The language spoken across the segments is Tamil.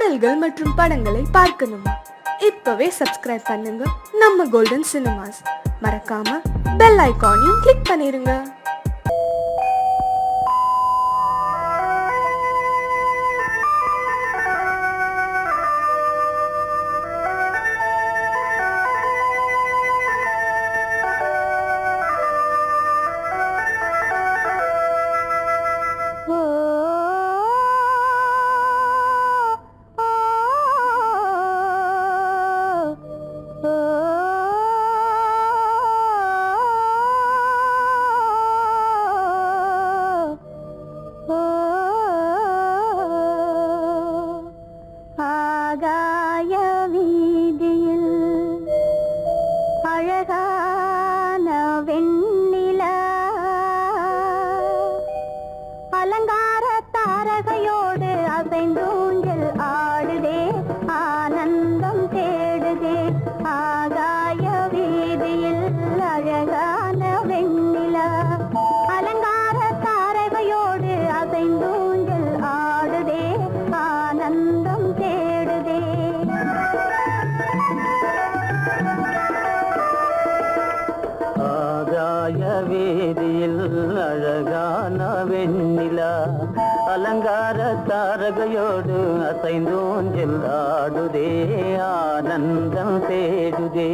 பாடல்கள் மற்றும் படங்களை பார்க்கணுமா? இப்பவே சப்ஸ்கிரைப் பண்ணுங்க நம்ம கோல்டன் சினிமாஸ். மறக்காம பெல் ஐகானையும் கிளிக் பண்ணிருங்க. அலங்கார தாரகையோடு அசைந்தூஞ்சல் ஆடுதே, ஆனந்தம் தேடுதே. ஆகாய வீதியில் அழகான வெண்ணிலா, அலங்கார தாரகையோடு அசைந்தூஞ்சல் ஆடுதே, ஆனந்தம் தேடுதே. ஆகாய வீதியில் அழகான வெண்ணிலா, அலங்கார தாரகையோடு அசைந்தூஞ்சல் ஆடுதே, ஆனந்தம் தேடுதே.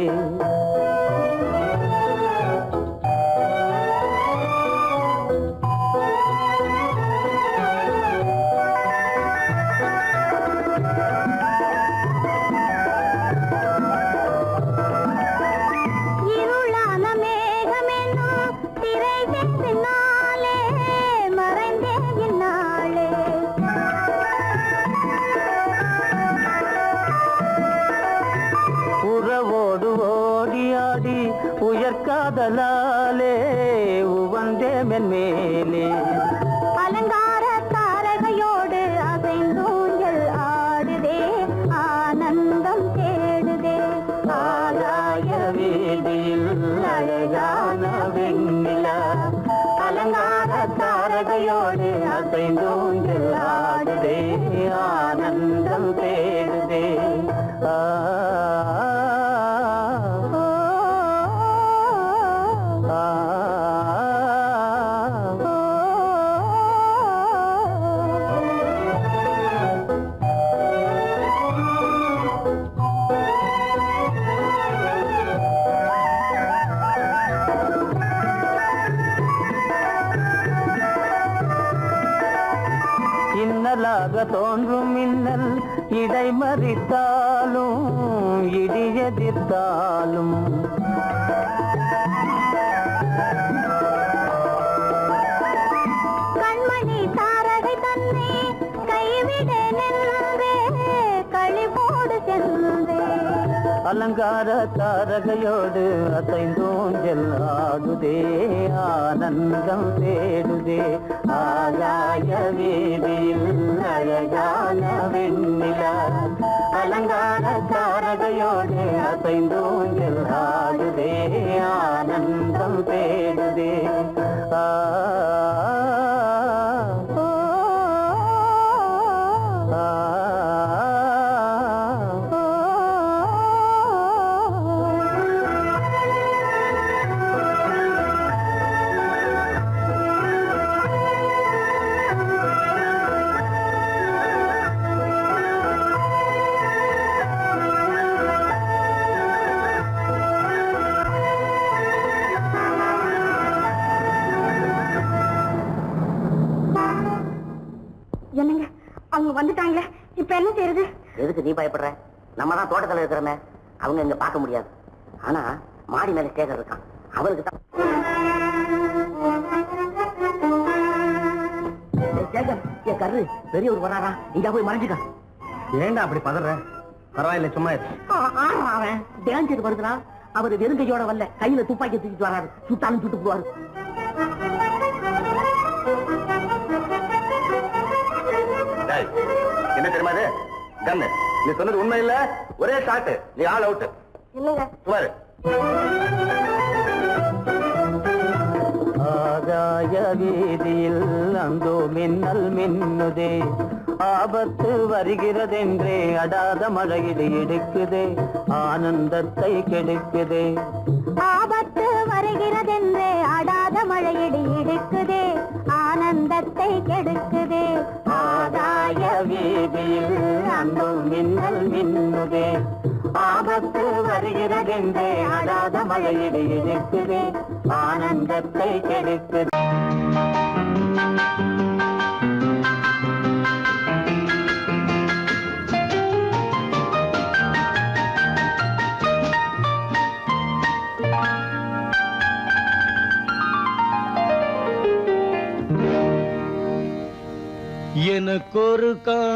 உறவோடு ஓடியாடி உயர்காதலாலே உவந்தே மென்மேலே, அலங்கார தாரகையோடு அசைந்தூஞ்சல் ஆடுதே, ஆனந்தம் தேடுதே. ஆகாய வீதியில் அழகான வெண்ணிலா, அலங்கார தாரகையோடு அசைந்தூஞ்சல் ஆடுதே, ஆனந்தம் தேடுதே. இன்னலாக தோன்றும் மின்னல் இடை மறித்தாலும் இடி எதிர்த்தாலும், கண்மணி தாரகை தன்னை கைவிட நின்றே, களிபோடு சென்றே. அலங்கார தாரகையோடு அசைந்தூஞ்சல் ஆடுதே, ஆனந்தம் தேடுதே. ஆகாய வீதியில் அழகான வெண்ணிலா, அலங்கார தாரகையோடு அசைந்தூஞ்சல் ஆடுதே, ஆனந்தம் தேடுதே. என்னங்க, அவங்க வந்துட்டாங்களே, இப்ப என்ன செய்யறது? எதுக்கு நீ பயப்படுற? நம்ம தான் தோட்டத்தில் இருக்கிறோமே, அவங்க இங்க பார்க்க முடியாது. ஆனா மாடி மேல ஸ்டேஜர் இருக்கான், அவருக்கு தான். என் கரு பெரியவர் வராரா, இங்க போய் மறைஞ்சுக்க. ஏண்டா அப்படி பதற? பரவாயில்ல, சும்மா அவன் டேஞ்சர் வருதுனா, அவர் வெறுங்கையோட வரல, கையில துப்பாக்கி தூக்கிட்டு வராரு, சுட்டாலும் சுட்டு போவாரு. என்ன தெரியுமா இது? கண்ணு, நீ சொன்னது உண்மை இல்ல, ஒரே ஷாட், நீ ஆல் அவுட். இல்லைங்க சுமாரு. ஆகாய வீதியில் அந்தோ மின்னல் மின்னுதே, ஆபத்து வருகிறதென்றே அடாத மழையிடு எடுக்குதே ஆனந்தத்தை கெடுக்குதே. ஆபத்து வருகிறதென்றே அடாத மழையிடி இடுக்குதே ஆனந்தத்தை கெடுக்குதே. ஆதாய வீதியில் அந்த மின்னல் மின்னுதே. ஆபத்து வருகிறதென்றே அடாத மழையிடு எடுக்குதே ஆனந்தத்தை கெடுக்குதே. எனக்கொரு காதலி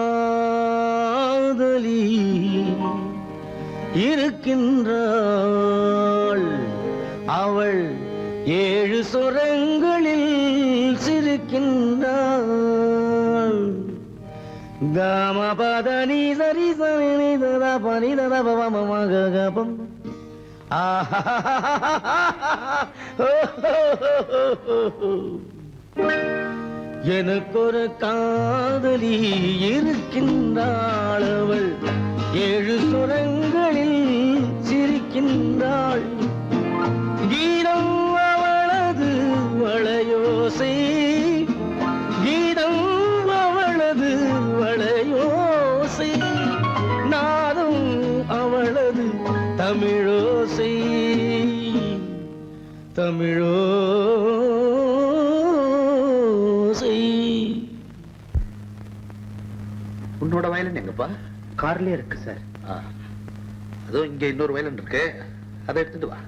இருக்கின்றாள், அவள் 7 சுரங்களில் சிரிக்கின்றாள். காமபதனி சரி சனி தத பனி தத பவமகபம். எனக்கொரு காதலி இருக்கின்றாள், அவள் 7 சுரங்களில் சிரிக்கின்றாள். கீதம் அவளது வளையோசை, கீதம் அவளது வளையோசை, நாதம் அவளது தமிழோசை, தமிழோசை. உன்னோட வயலன் எங்கப்பா? கார்லயே இருக்கு சார். அதுவும் இங்க இன்னொரு வயலன் இருக்கு, அதை எடுத்துட்டு வா.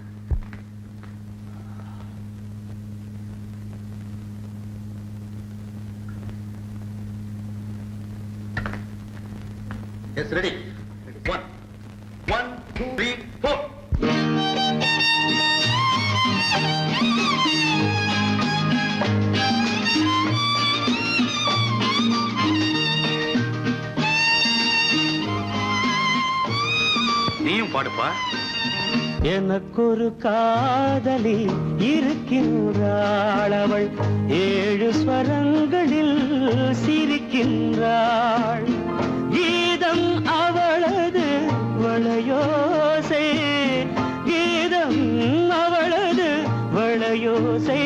S ready. 1 2 3 4. நீயும் பாடுப்பா. எனக்கொரு காதலி இருக்கின்றாள், அவள் 7 ஸ்வரங்களில் சிரிக்கின்றாள். கீதம் அவளது வளையோசை, கீதம் அவளது வளையோசை,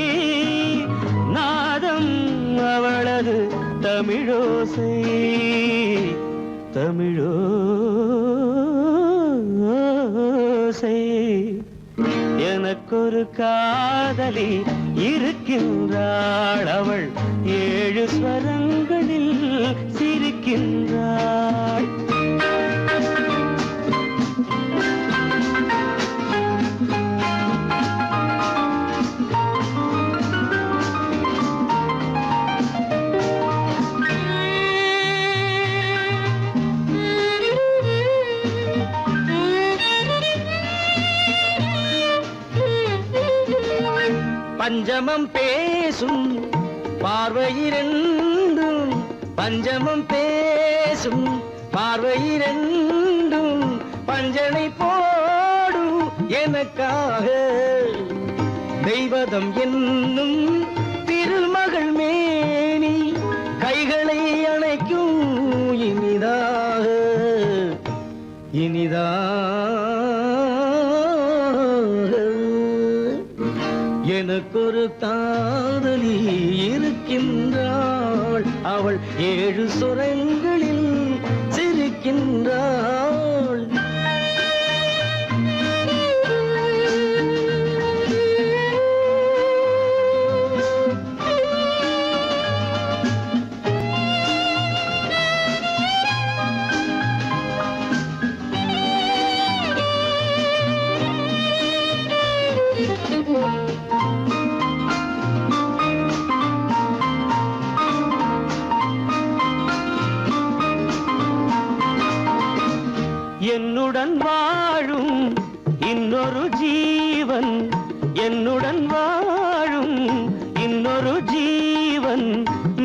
நாதம் அவளது தமிழோசை, தமிழோசை. எனக்கொரு காதலி இருக்கின்றாள், அவள் 7 ஸ்வரங்களில் சிரிக்கின்றாள். பஞ்சமம் பேசும் பார்வையிரண்டும், பஞ்சமம் பேசும் பார்வையிரண்டும், பஞ்சனை போடும் எனக்காக. தெய்வதம் என்னும் திருமகள் மேனி கைகளை அணைக்கும் இனிதாக, இனிதாக. எனக்கொரு காதலி இருக்கின்றாள், அவள் 7 சுரங்களில் சிரிக்கின்றாள். என்னுடன் வாழும் இன்னொரு ஜீவன், என்னுடன் வாழும் இன்னொரு ஜீவன்,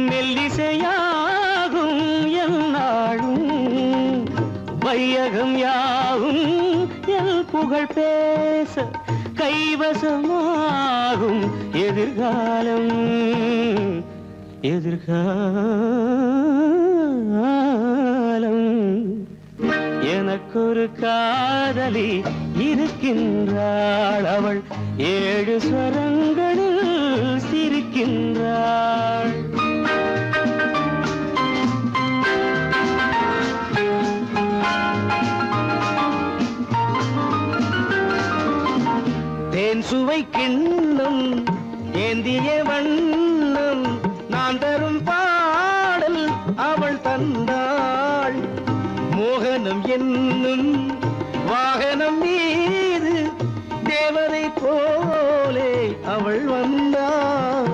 மெல்லிசையாகும் என்னாலும், வையகம் யாவும் என் புகழ் பேச கைவசமாகும் எதிர்காலம், எதிர்காலம். எனக்கொரு காதலி இருக்கின்றாள், அவள் 7 ஸ்வரங்களில் சிரிக்கின்றாள். தேன் சுவை கிண்ணம் ஏந்திய வண்ணம் நான் தரும் பாடல் அவள் தந்தாள். மோகனம் என்னும் வாகனம் மீது தேவதை போலே அவள் வந்தாள்.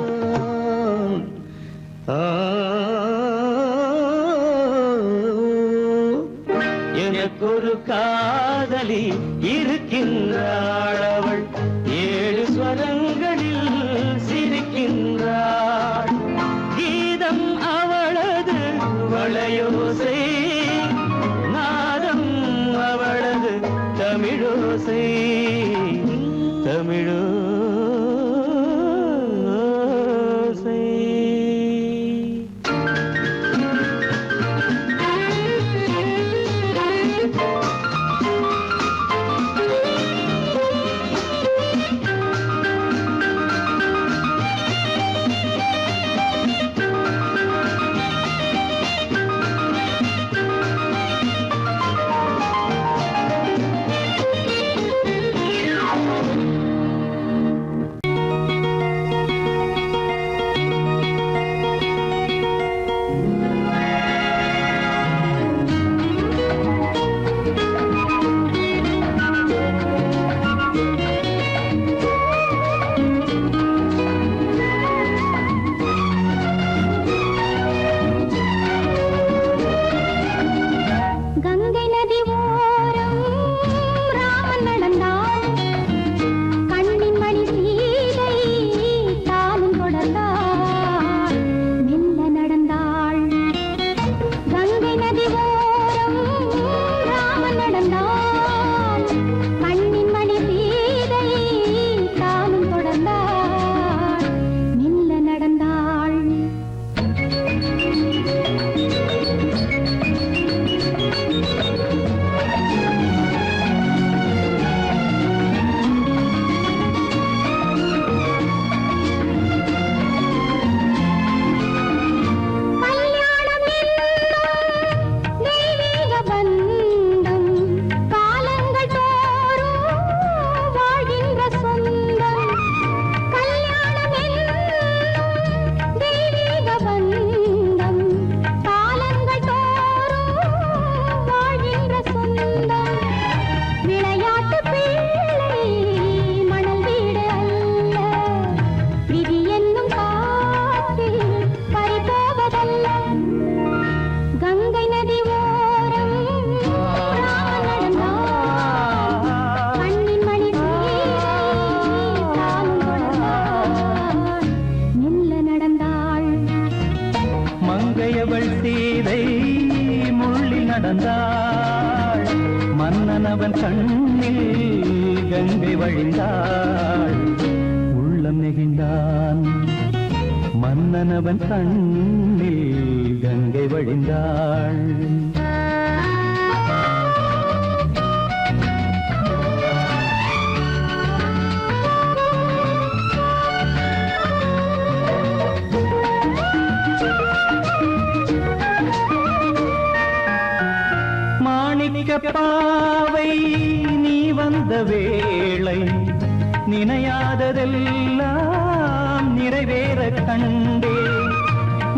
எனக்கொரு காதலி இருக்கின்றாள், அவள் 7 ஸ்வரங்களில் சிரிக்கின்றாள். கீதம் அவளது வளையோசை, நாதம் அவளது தமிழோசை, தமிழோசை. அவன் கண்ணில் கங்கை வழிந்தாள், உள்ளம் நெகிழ்ந்தான். மன்னனவன் கண்ணில் கங்கை வழிந்தாள். பாவை நீ வந்த வேளை நினையாததெல்லாம் நிறைவேற கண்டே.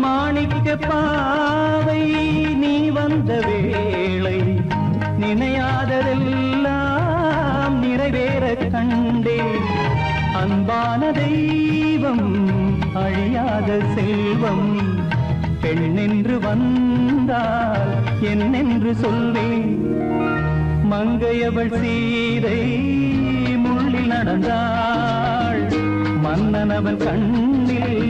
மாணிக்க பாவை நீ வந்த வேளை நினையாததெல்லாம் நிறைவேற கண்டே. அன்பான தெய்வம் அழியாத செல்வம் பெண்ணென்று வந்தால் என்னென்று சொல்வேன். மங்கையவள் சீதை முள்ளில் நடந்தாள், மன்னனவன் கண்ணில்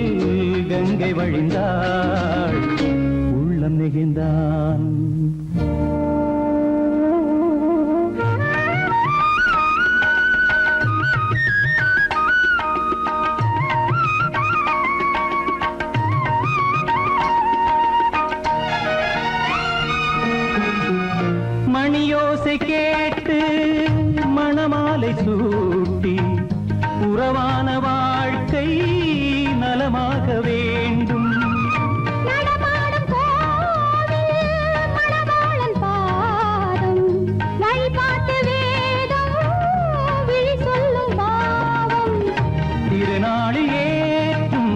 கங்கை வழிந்தாள், உள்ளம் நெகிழ்ந்தான். மணி மணியோசை கேட்டு மணமாலை சூட்டி உறவான வாழ்க்கை நலமாக வேண்டும். நடமாடும் கோவில் மணவாளன் பாதம் வழிபாட்டு வேதம் விழி சொல்லும் பாவம் திருநாளில் ஏற்றும்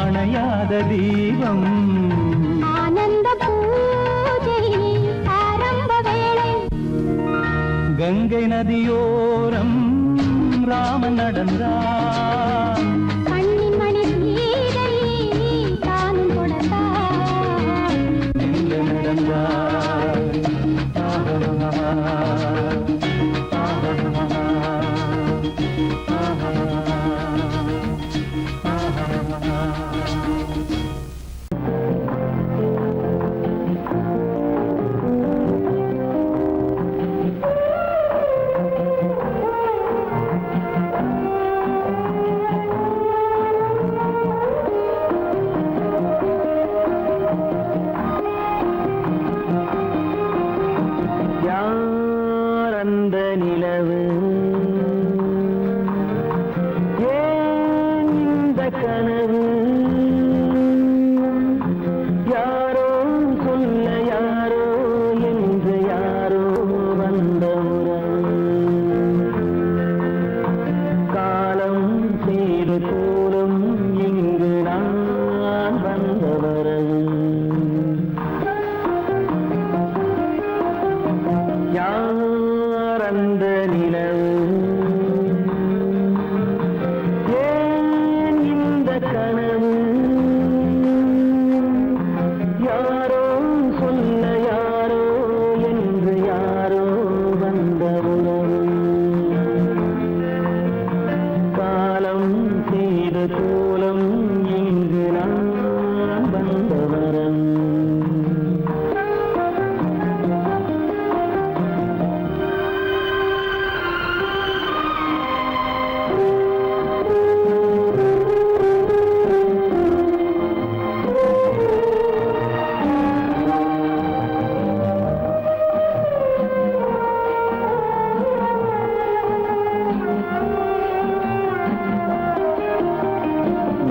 அணையாத தீபம் ஆனந்த பூஜை ஆரம்ப வேளை கங்கை நதியோரம் ராமன் நடந்தார். கண்ணின் மணி சீதை தானும் கொடுத்தார் எங்க நடந்தார். யார் அந்த நிலவு, ஏன் இந்த கனவு, யாரோ சொல்ல யாரோ என்று யாரோ வந்த உறவு, காலம் செய்து கூறும் இங்கு நான் வந்த வரவு. யார் அந்த நிலவு, ஏன் இந்த கனவு, யாரோ சொல்ல யாரோ என்று யாரோ வந்த உறவு, காலம் செய்த கோலம் இங்கு நான் வந்த வரவு.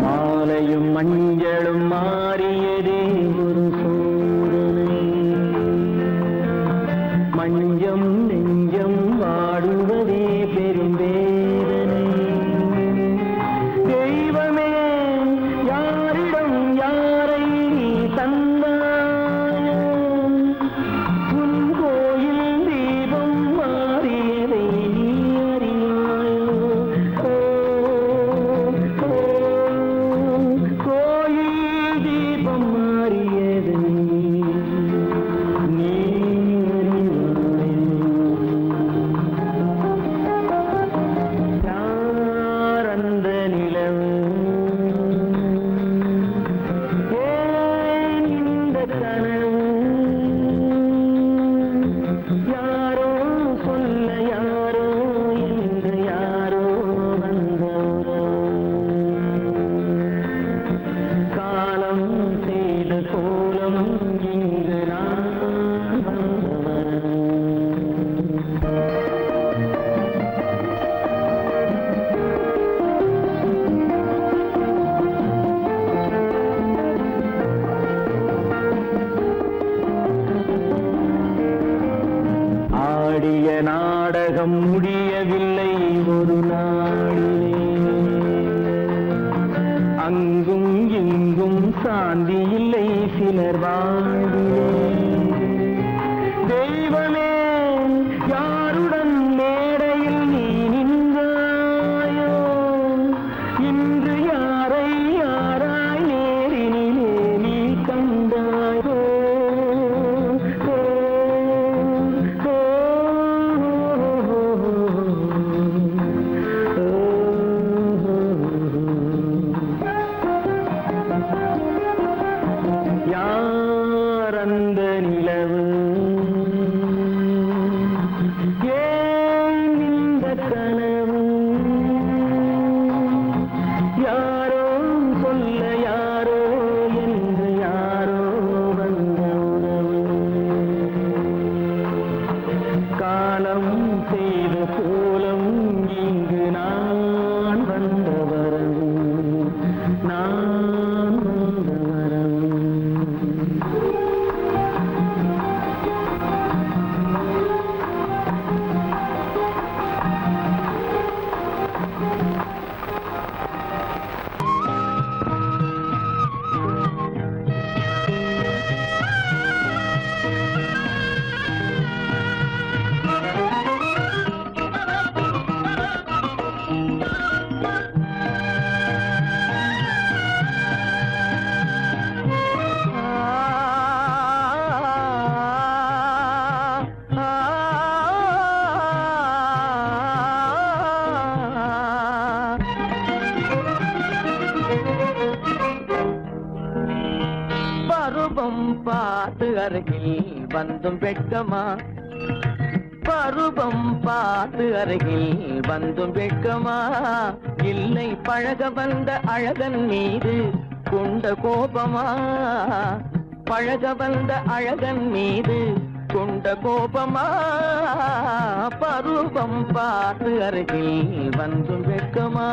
மாலையும் மஞ்சளும் மாறியதே ஒரு சோதனை, மஞ்சம் நெஞ்சம் வாடுவதே பெரும் வேதனை. தெய்வமே யாரிடம் யாரை நீ தந்தாயோ, உன் கோயில் தீபம் மாறியதை நீ அறியாயோ. கோயில் தீபம் மாறியதை நீ யார் அந்த நிலவு, ஏன் இந்த கனவு, யாரோ சொல்ல யாரோ என்று யாரோ வந்த உறவு, காலம் செய்த கோலம் இங்கு நான் வந்தவர். ஆடிய நாடகம் முடியவில்லை ஒரு நாளிலே, அங்கும் இங்கும் சாந்தி இல்லை சிலர் வாழ்விலே. தெய்வமே யாருடன் மேடையில் நீ நின்றாயோ, இன்று யாரை யாராய் நேரினிலே நீ கண்டாயோ. யார் அந்த நிலவு, காலம் செய்த கோலம் இங்கு நான் வந்தவரம் நான் வந்தவரம் பருவம் பார்த்து அருகில் வந்தும் வெட்கமா பருவம் பார்த்து அருகில் வந்தும் வெட்கமா இல்லை பழக வந்த அழகன் மீது கொண்ட கோபமா பழக வந்த அழகன் மீது கொண்ட கோபமா பருவம் பார்த்து அருகில் வந்தும் வெட்கமா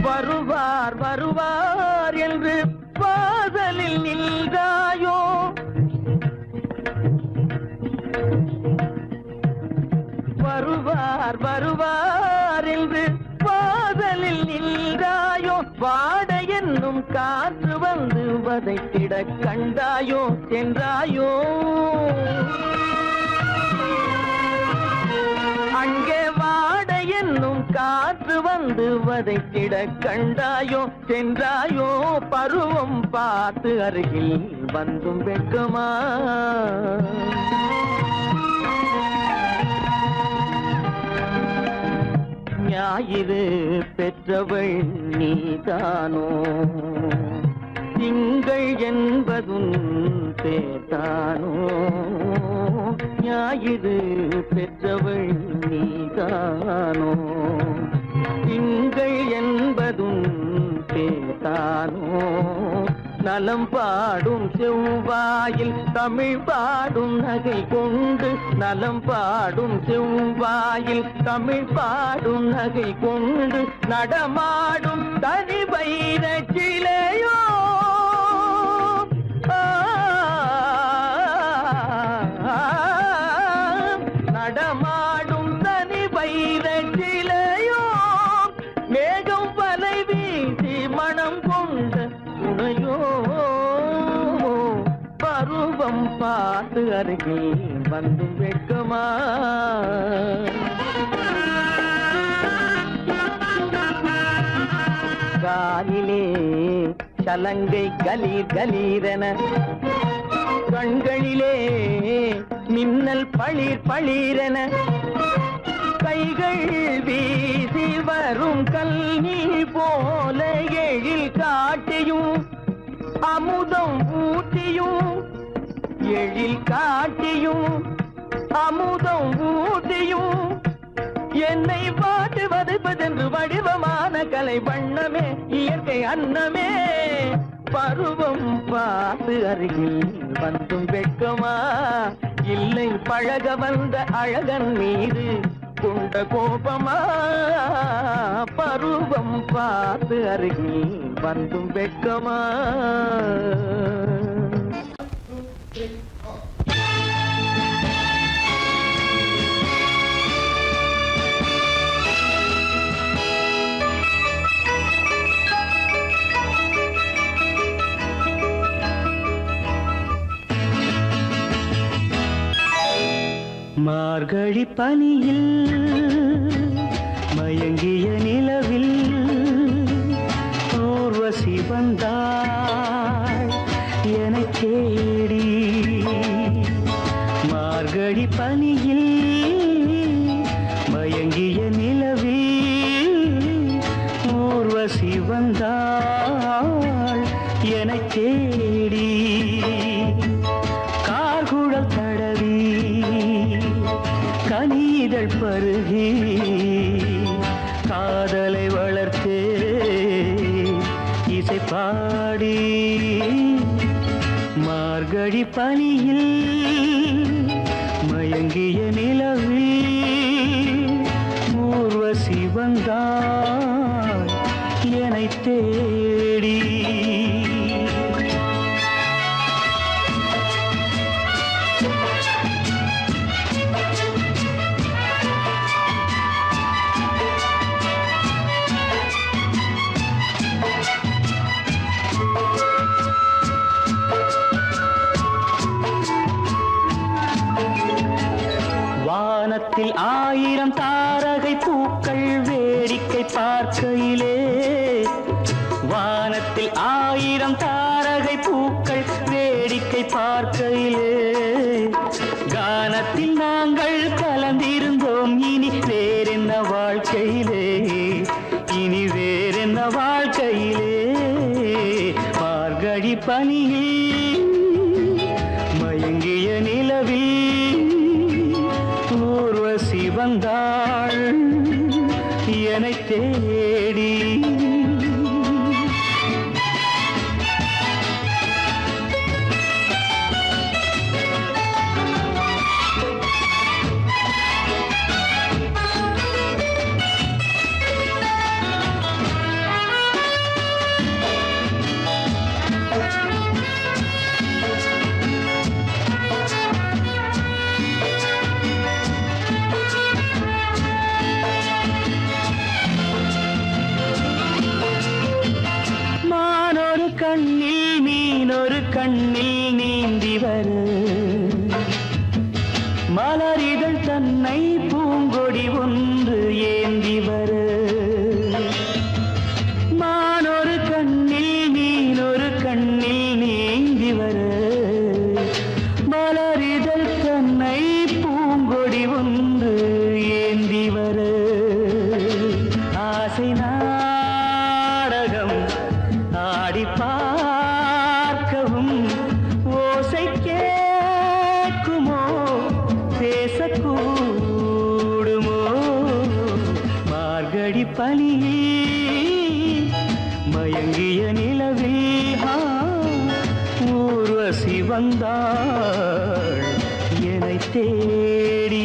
வருவார் வருவார் என்று வாசலில் நின்றாயோ வருவார் வருவார் என்று வாசலில் நின்றாயோ வாட என்னும் காற்று வந்து வதைத்திட கண்டாயோ சென்றாயோ அங்கே வாட என்னும் காற்று வந்து வதைத்திட கண்டாயோ சென்றாயோ பருவம் பார்த்து அருகில் வந்தும் வெட்கமா ஞாயிறு பெற்றவள் நீதானோ திங்கள் என்பதும் பேதானோ ஞாயிறு பெற்றவள் நீதானோ திங்கள் என்பதும் பேதானோ நலம் பாடும் செவ்வாயில் தமிழ் பாடும் நகை கொண்டு நலம் பாடும் செவ்வாயில் தமிழ் பாடும் நகை கொண்டு நடமாடும் தனி வைர சிலையோ நடமாடும் தனி வைர சிலையோ மேகம் வலை வீசி மனம் கொண்ட துணையோ பருவம் பார்த்து அருகில் வந்து வெட்கமா காலிலே சலங்கை கலீர் கலீரென கண்களிலே மின்னல் பளிர் பளிரென கைகள் வீசி வரும் கல்வி போல எழில் காட்டியும் அமுதம் ஊட்டியும் எழில் காட்டியும் அமுதம் ஊட்டியும் என்னை பாட்டு வதைப்பதென்று வடிவமான கலை வண்ணமே இயற்கை அன்னமே பருவம் பார்த்து அருகில் வந்தும் வெட்கமா இல்லை பழக வந்த அழகன் மீது கொண்ட கோபமா பருவம் பார்த்து அருகில் வந்தும் வெட்கமா மார்கழி பனியில் மயங்கிய நிலவில் ஊர்வசி வந்தாள் எனக் தேடி மார்கழி பனியில் மயங்கிய நிலவில் ஊர்வசி வந்தாள் எனக் தேடி கார்குழல் தடவி கனிதழ் பருகி காதலை வளர்த்தே இசை பாடி மார்கழி பனியில் மயங்கிய நிலவில் ஊர்வசி வந்தாள் என்னை தேடி. வானத்தில் 1000 தாரகை பூக்கள் வேடிக்கை பார்க்கையிலே, வானத்தில் 1000 தாரகை பூக்கள் வேடிக்கை பார்க்கையிலே, கானத்தில் நாங்கள் கலந்திருந்தோம். இனி வேறென்ன வாழ்க்கையிலே, இனி வேறென்ன வாழ்க்கையிலே. மார்கழி பனியில் மயங்கிய நிலவில் ஊர்வசி வந்தாள் என்னை தேடி. கண்ணில் மீனொரு கண்ணில் நீந்தி வரு, மலரிதழ் தன்னை பூங்கொடி ஒன்று ஏந்தி வரு. மானொரு கண்ணில் மீனொரு கண்ணில் நீந்தி வரு, மலரிதழ் தன்னை பூங்கொடி ஒன்று ஏந்தி வரு. ஆசை நாடகம் ஆடி பார்க்கவும் ஓசை கேட்குமோ, பேசக்கூடுமோ. மார்கழி பனியில் மயங்கிய நிலவில் ஊர்வசி வந்தாள் என்னை தேடி.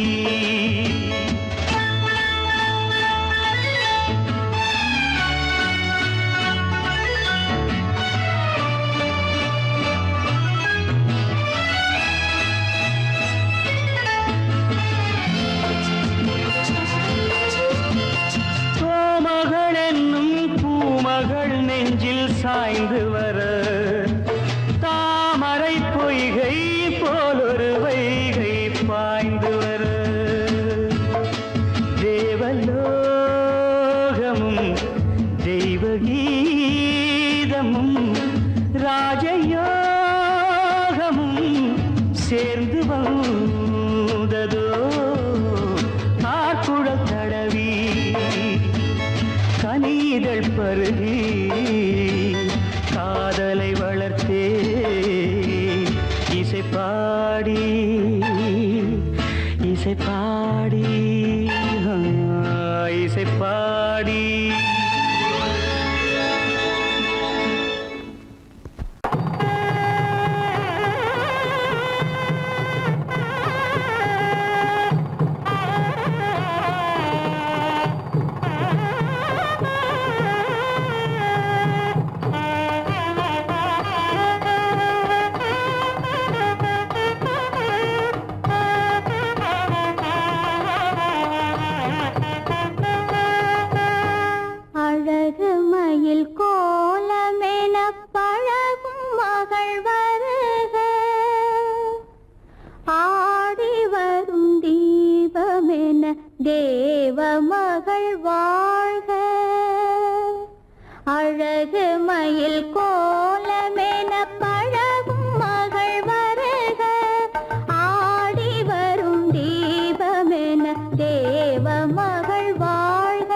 மகள் நெஞ்சில் சாய்ந்து வர, தாமரை பொய்கை போலொரு வைகை பாய்ந்து வர. தேவலோகமும் தெய்வகீதமும் ராஜயோகமும் சேர்ந்து வந்ததோ. ஆக்குழல் தடவி கனிதழ் பருகி காதலை வளர்த்தே, இசை பாடி இசை பாடி இசை பாடி. தேவ மகள் வாழ்க, அழகு மயில் கோலமென பழகும் மகள் வருக, ஆடி வரும் தீபமென தேவ மகள் வாழ்க,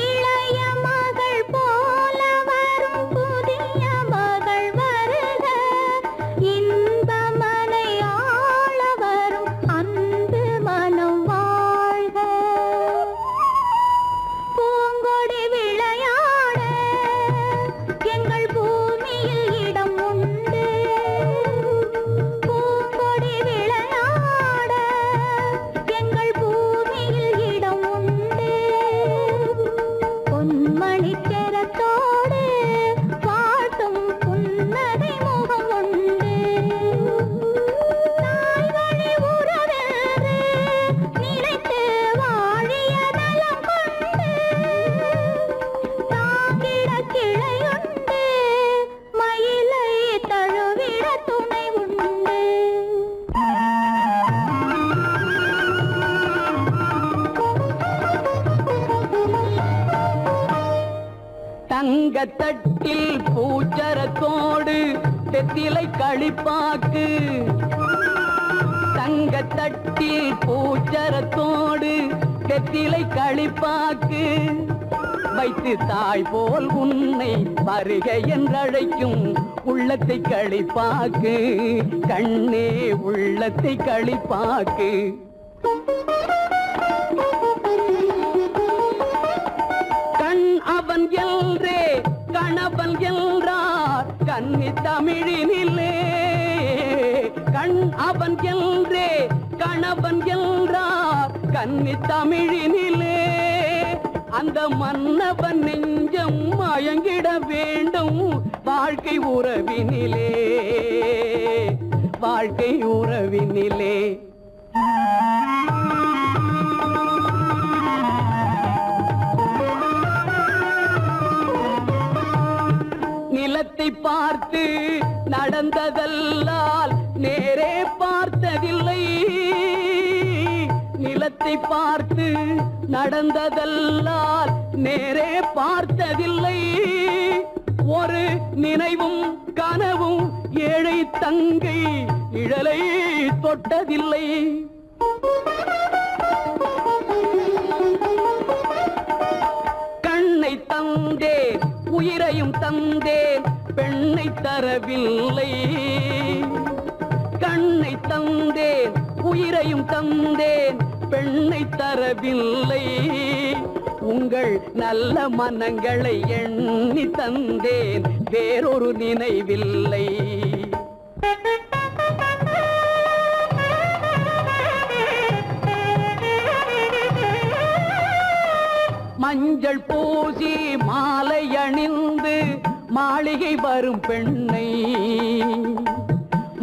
இளைய மகள் போல வரும் புதிய மகள் வருக, இன்ப மனை ஆள வரும் அன்பு மனம் வாழ்க. தங்கத்தட்டில் பூச்சரத்தோடு தெத்திலை களிப்பாக்கு தங்கத்தட்டில் பூச்சரத்தோடு தெத்திலை களிப்பாக்கு வைத்து தாய் போல் உன்னை வருக என்றழைக்கும் உள்ளத்தை களிப்பாக்கு கண்ணே உள்ளத்தை களிப்பாக்கு கண் அவன் என்றே கணவன் என்றார் கன்னி தமிழினிலே கண் அவன் என்றே கணவன் என்றார் கன்னி தமிழினிலே அந்த மன்னவன் நெஞ்சம் மயங்கிட வேண்டும் வாழ்க்கை உறவினிலே வாழ்க்கை உறவினிலே நிலத்தை பார்த்து நடந்ததல்லால் நேரே பார்த்ததில்லை நிலத்தை பார்த்து நடந்ததல்லால் நேரே பார்த்ததில்லை ஒரு நினைவும் கனவும் ஏழை தங்கை இழலை தொட்டதில்லை கண்ணை தந்தேன் உயிரையும் தந்தேன் பெண்ணை தரவில்லை கண்ணை தந்தேன் உயிரையும் தந்தேன் பெண்ணை தரவில்லை உங்கள் நல்ல மனங்களை எண்ணி தந்தேன் வேறொரு நினைவில்லை மஞ்சள் பூசி மாலை அணிந்து மாளிகை வரும் பெண்ணை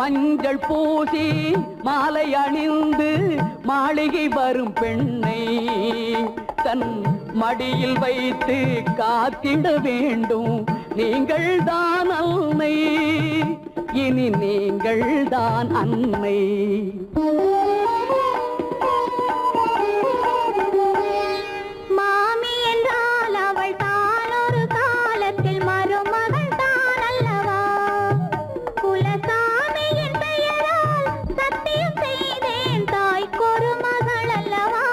மஞ்சள் பூசி மாலை அணிந்து மாளிகை வரும் பெண்ணை தன் மடியில் வைத்து காத்திட வேண்டும் நீங்கள் தான் அன்னை இனி நீங்கள் தான் அன்னை மாமி என்றால் அவள் தான் ஒரு காலத்தில் மருமகள் தான் அல்லவா குலசாமியின் பெயரால் சத்தியம் செய்தேன் தாய்க்கொரு மகள் அல்லவா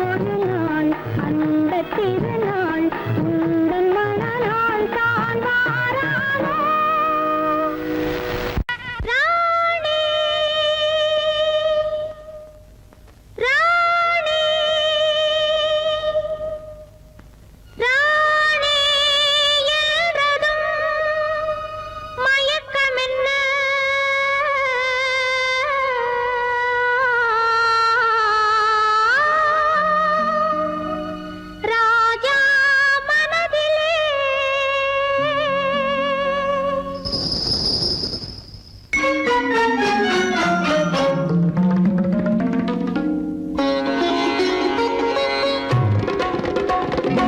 ஒரு நாள் அந்த திருநாள் உந்தன் மணநாள் தான் வாரானோ ராணி ராணி ராணி என்றதும் மயக்கமென்ன ராஜா மனதிலே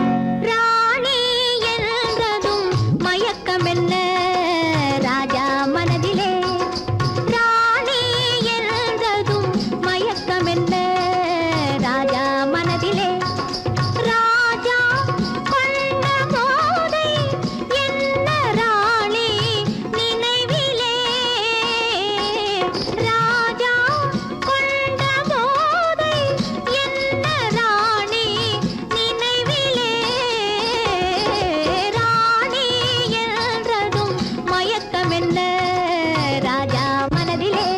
ராணி என்றதும் மயக்கமென்ன ராஜா மனதிலே ராணி என்றதும் மயக்கமென்ன ராஜா மனதிலே ராஜா கொண்ட போதை என்ன ராணி நினைவிலே ராஜா கொண்ட போதை என்ன ராணி நினைவிலே ராணி என்றதும் மயக்கமென்ன ராஜா மனதிலே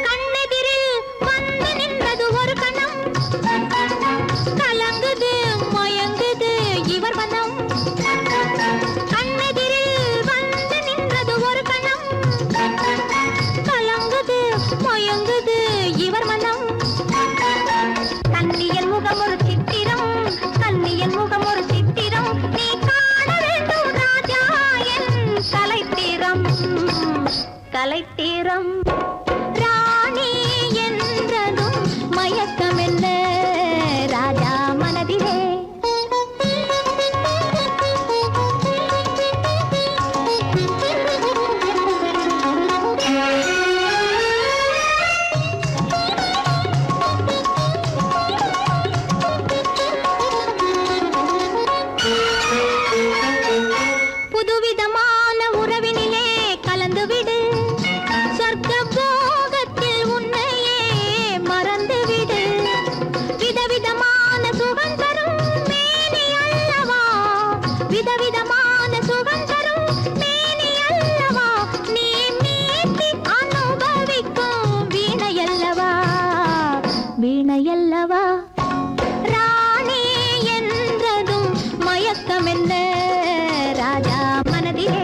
கண்ணெதிரில் வந்து நின்றது ஒரு கணம் கலங்குது மயங்குது இவர் மனம் கண்ணெதிரில் வந்து நின்றது ஒரு கணம் கலங்குது மயங்குது இவர் மனம் கண்ணியல் முகம் ஒரு சித்திரம் கண்ணியல் முகம் ஒரு சித்திரம் நீ காண வேண்டும் ராஜா என் கலைத்திரம் கலைத்திரம் ராணி என்றதும் மயக்கமென்ன ராஜா மனதிலே புதுவிதமான உறவினிலே கலந்துவிடு சொர்க்க போகத்தில் உன்னையே மறந்துவிடு விதவிதமான சுகம் தரும் மேனி அல்லவா விதவிதமான சுகம் தரும் மேனி அல்லவா நீ மீட்டி அனுபவிக்கும் வீணையல்லவா வீணையல்லவா ராணி என்றதும் மயக்கமென்ன ராஜா மனதிலே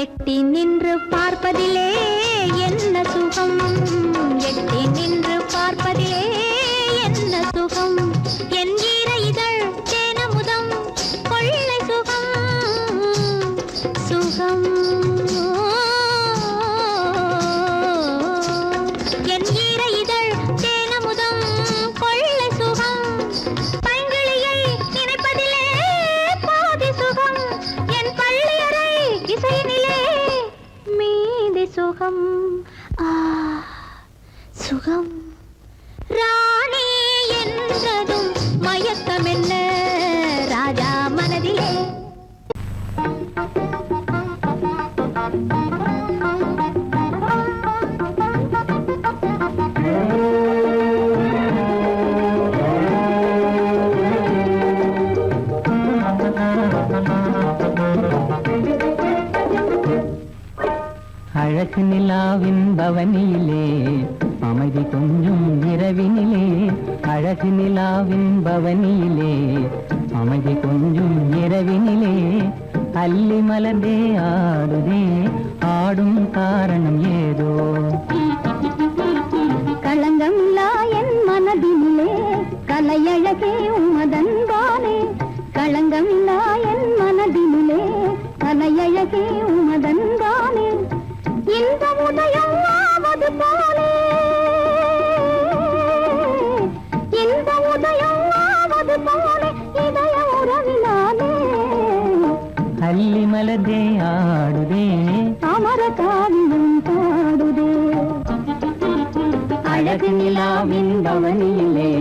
எட்டி நின்று பார்ப்பதிலே என்ன சுகம் எட்டி நின்று பார்ப்பதிலே என்ன சுகம் என் ஈர இதழ் தேனமுதம் கொள்ளை சுகம் சுகம் என் ஈர இதழ் தேனமுதம் கொள்ளை சுகம் பைங்கிளியை நினைப்பதிலே பாதி சுகம் என் பள்ளியறை இசையினிலே மீதி சுகம் சுகம் ராணி என்றதும் மயக்கமென்ன ராஜா மனதிலே அழகு நிலாவின் பவனியிலே அமைதி கொஞ்சம் இரவினிலே அழகு நிலாவின் பவனியிலே அமைதி கொஞ்சம் இரவினிலே அல்லி மலர்ந்தே ஆடுதே ஆடும் காரணம் ஏதோ களங்கமில்லா என் மனதினிலே கலையழகே உமதன்பானே களங்கமில்லா என் மன அல்லி மலர்ந்தே ஆடுதே அமர காவியம் பாடுதே அழகு நிலாவின் பவனியிலே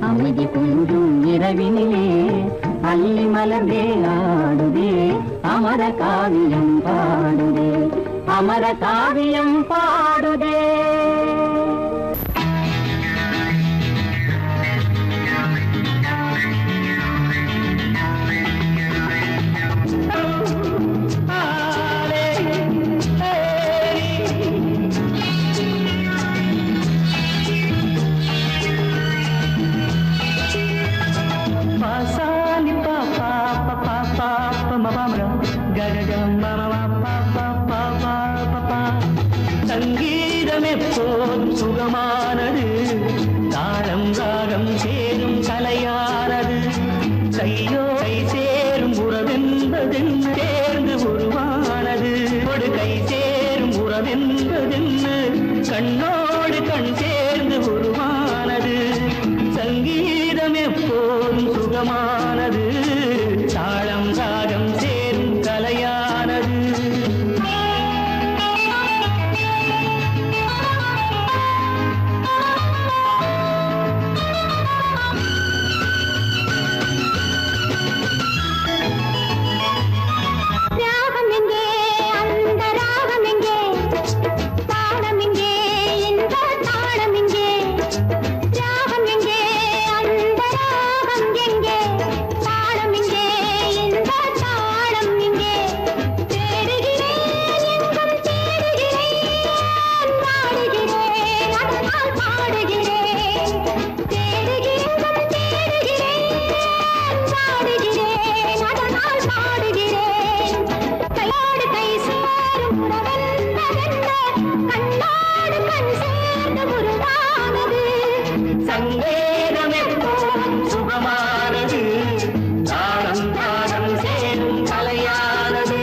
அமைதி குன்றும் இரவினிலே அல்லி மலர்ந்தே ஆடுதே அமர காவியம் பாடுதே அமர காவியம் பாடுதே. சங்கீதம் எப்போதும் சுகமானது, தாளம் ராகம் சேரும் கலையானது. கையோ கை சேரும் உறவென்பதென்ன சேர்ந்து உருவானது. ஒரு கை சேரும் உறவென்பதென்ன கண்ணோடு கண் சேர்ந்து உருவானது. சங்கீதம் எப்போதும் சுகமானது, தாளம் ராகம் சேரும் கலையானது. சங்கீதம் எப்போதும் சுகமானது, தாளம் ராகம் சேரும் கலையானது.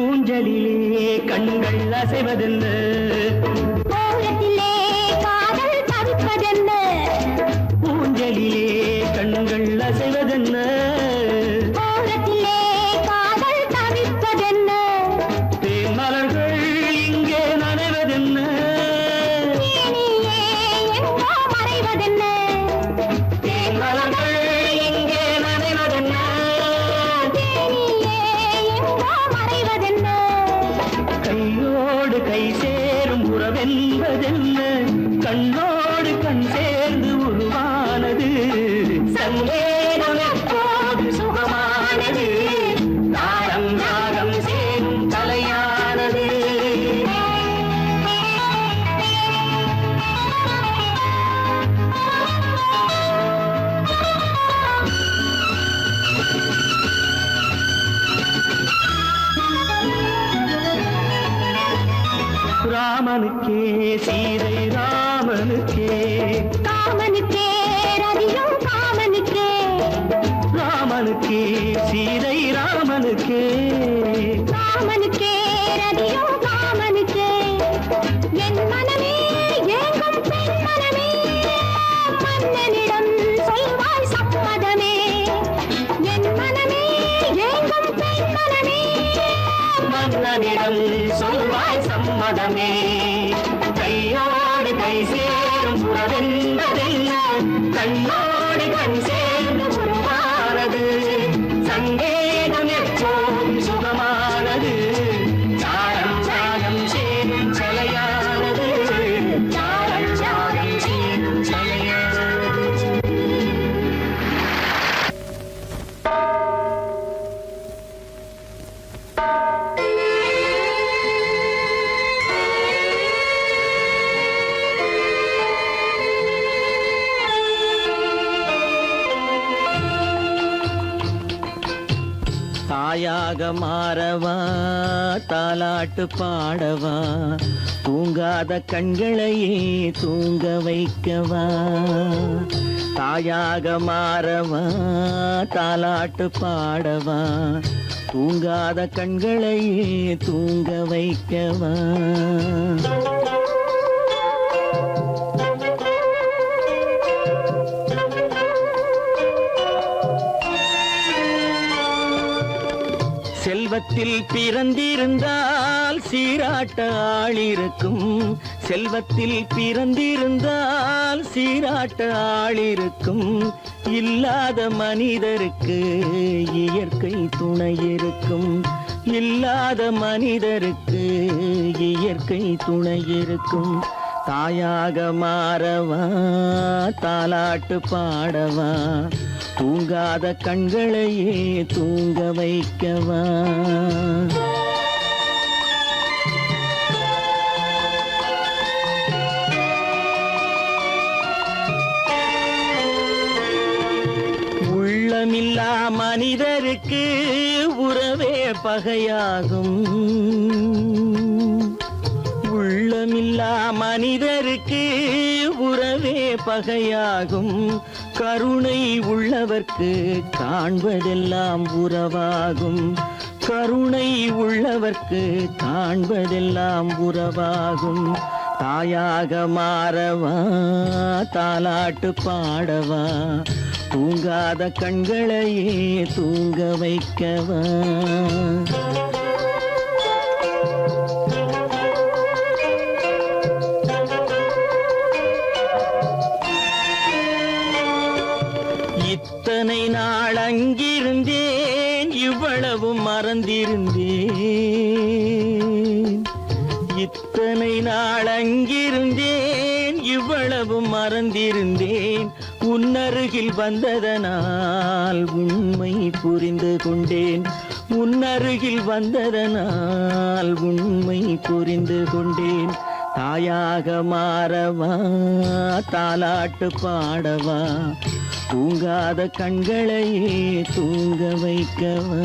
ஊஞ்சலிலே கண்கள் அசைவதென்ன, ஓரத்திலே காதல் தவிப்பதென்ன. ஊஞ்சலிலே கண்கள் அசைவதென்ன, ஓரத்திலே காதல் தவிப்பதென்ன. தேன்மலர்கள் இங்கே நனைவதென்ன, நீயே எங்கோ மறைவதென்ன. தேன்மலர்கள் இங்கே நனைவதென்ன. நீயே எங்கோ மறைவதென்ன. கையோடு கை சேரும் உறவென்பதென்ன கண்ணோடு கண் சேர்ந்து உருவானது. சங்கீதம் எப்போதும் சுகமானது, தாளம் ராகம் சேரும் கலையானது. ராமனுக்கே சீதை ராமனுக்கே, காமனுக்கே ரதியும் காமனுக்கே. ராமனுக்கே சீதை ராமனுக்கே. காமனுக்கே ரதியும் காமனுக்கே. என் மனமே ஏங்கும் பெண் மனமே, மன்னனிடம் சொல்வாய் சம்மதமே. என் மனமே ஏங்கும் பெண் மனமே, மன்னனிடம் சொல்வாய் சம்மதமே. கையோடு கை சேரும் உறவென்பதென்ன கண்ணோடு கண் சேர்ந்து உருவானது. சங்கீதம் எப்போதும் சுகமானது, தாளம் ராகம் சேரும் கலையானது. தாளம் ராகம் சேரும் கலையானது. தாயாக மாறவா தாலாட்டு பாடவா தூங்காத கண்களையே தூங்க வைக்கவா தாயாக மாறவா தாலாட்டு பாடவா தூங்காத கண்களையே தூங்க வைக்கவா செல்வத்தில் பிறந்திருந்தால் சீராட்ட ஆள் இருக்கும் செல்வத்தில் பிறந்திருந்தால் சீராட்ட ஆள் இருக்கும் இல்லாத மனிதருக்கு இயற்கை துணை இருக்கும் இல்லாத மனிதருக்கு இயற்கை துணை இருக்கும் தாயாக மாறவா தாலாட்டு பாடவா தூங்காத கண்களையே தூங்க வைக்கவா உள்ளமில்லா மனிதருக்கு உறவே பகையாகும் உள்ளமில்லா மனிதருக்கு உறவே பகையாகும் கருணை உள்ளவர்க்கு காண்பதெல்லாம் உறவாகும் கருணை உள்ளவர்க்கு காண்பதெல்லாம் உறவாகும் தாயாக மாறவா தாலாட்டு பாடவா தூங்காத கண்களையே தூங்க வைக்கவா இத்தனை நாள் அங்கிருந்தேன் இவ்வளவு மறந்திருந்தேன் இத்தனை நாள் அங்கிருந்தேன் இவ்வளவு மறந்திருந்தேன் உன்னருகில் வந்ததனால் உண்மை புரிந்து கொண்டேன் உன்னருகில் வந்ததனால் உண்மை புரிந்து கொண்டேன் தாயாக மாறவா தாலாட்டு பாடவா தூங்காத கண்களையே தூங்க வைக்கவா